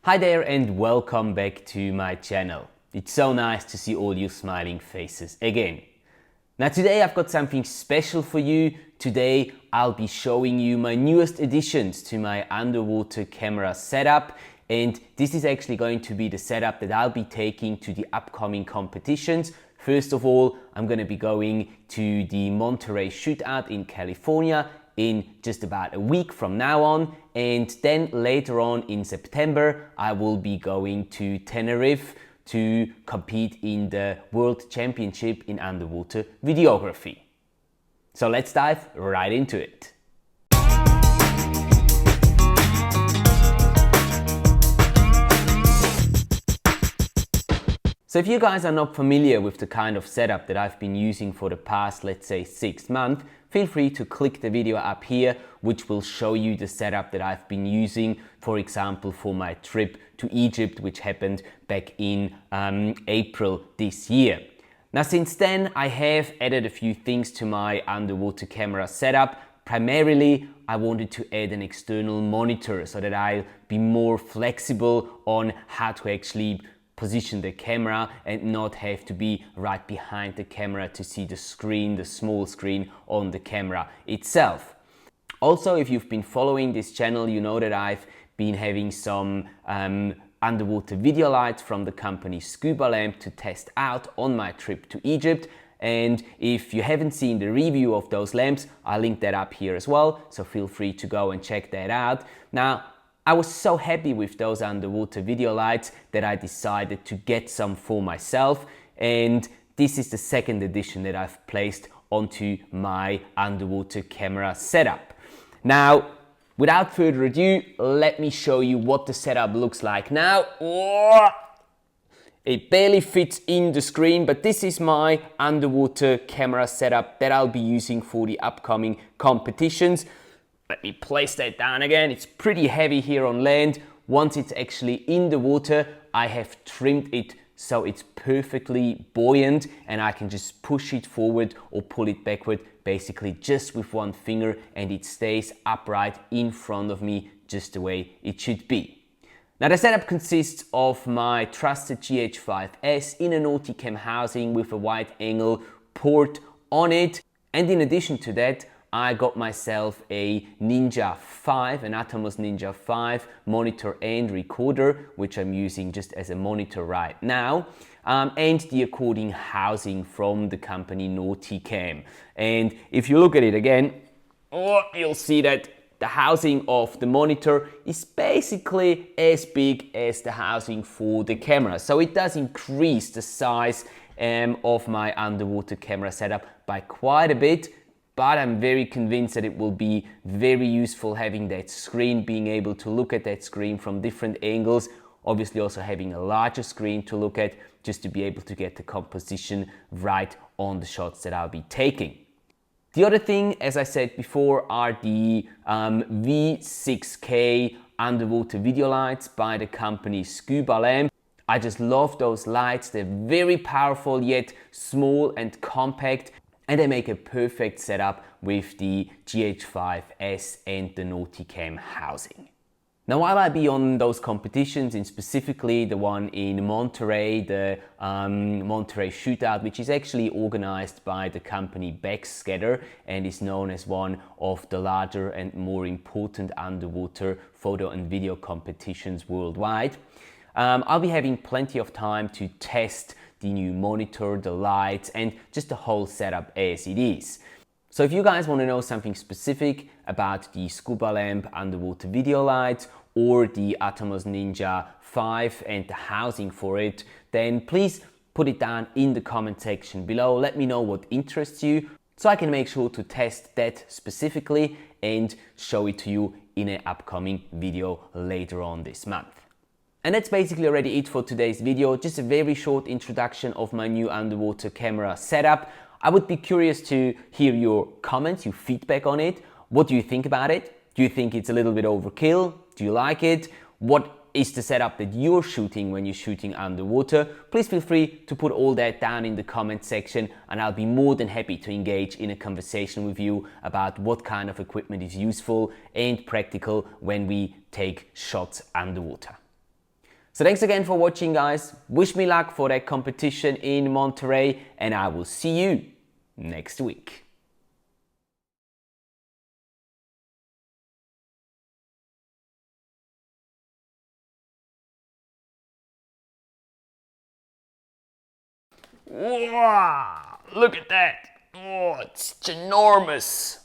Hi there and welcome back to my channel. It's so nice to see all your smiling faces again. Now today I've got something special for you. Today I'll be showing you my newest additions to my underwater camera setup, and this is actually going to be the setup that I'll be taking to the upcoming competitions. First of all, I'm going to be going to the Monterey shootout in California in just about a week from now on, and then later on in September I will be going to Tenerife to compete in the World Championship in underwater videography. So let's dive right into it. So if you guys are not familiar with the kind of setup that I've been using for the past, let's say 6 months, feel free to click the video up here, which will show you the setup that I've been using, for example, for my trip to Egypt, which happened back in April this year. Now, since then, I have added a few things to my underwater camera setup. Primarily, I wanted to add an external monitor so that I'll be more flexible on how to actually position the camera and not have to be right behind the camera to see the screen, the small screen on the camera itself. Also, if you've been following this channel, you know that I've been having some underwater video lights from the company Scuba Lamp to test out on my trip to Egypt. And if you haven't seen the review of those lamps, I'll link that up here as well, so feel free to go and check that out. Now, I was so happy with those underwater video lights that I decided to get some for myself, and this is the second edition that I've placed onto my underwater camera setup. Now, without further ado, let me show you what the setup looks like now. It barely fits in the screen, but this is my underwater camera setup that I'll be using for the upcoming competitions. Let me place that down again. It's pretty heavy here on land. Once it's actually in the water, I have trimmed it so it's perfectly buoyant and I can just push it forward or pull it backward, basically just with one finger, and it stays upright in front of me just the way it should be. Now the setup consists of my trusted GH5S in a Nauticam housing with a wide angle port on it, and in addition to that, I got myself a Ninja 5, an Atomos Ninja 5 monitor and recorder, which I'm using just as a monitor right now, and the according housing from the company Nauticam. And if you look at it again, you'll see that the housing of the monitor is basically as big as the housing for the camera. So it does increase the size of my underwater camera setup by quite a bit. But I'm very convinced that it will be very useful having that screen, being able to look at that screen from different angles, obviously also having a larger screen to look at, just to be able to get the composition right on the shots that I'll be taking. The other thing, as I said before, are the V6K underwater video lights by the company Scuba Lamp. I just love those lights. They're very powerful yet small and compact, and they make a perfect setup with the GH5S and the Nauticam housing. Now, while I'll be on those competitions, and specifically the one in Monterey, the Monterey shootout, which is actually organized by the company Backscatter and is known as one of the larger and more important underwater photo and video competitions worldwide, I'll be having plenty of time to test the new monitor, the lights, and just the whole setup as it is. So if you guys want to know something specific about the Scuba Lamp underwater video lights or the Atomos Ninja 5 and the housing for it, then please put it down in the comment section below. Let me know what interests you so I can make sure to test that specifically and show it to you in an upcoming video later on this month. And that's basically already it for today's video. Just a very short introduction of my new underwater camera setup. I would be curious to hear your comments, your feedback on it. What do you think about it? Do you think it's a little bit overkill? Do you like it? What is the setup that you're shooting when you're shooting underwater? Please feel free to put all that down in the comment section, and I'll be more than happy to engage in a conversation with you about what kind of equipment is useful and practical when we take shots underwater. So thanks again for watching, guys. Wish me luck for that competition in Monterey, and I will see you next week. Wow, look at that. Oh, it's ginormous.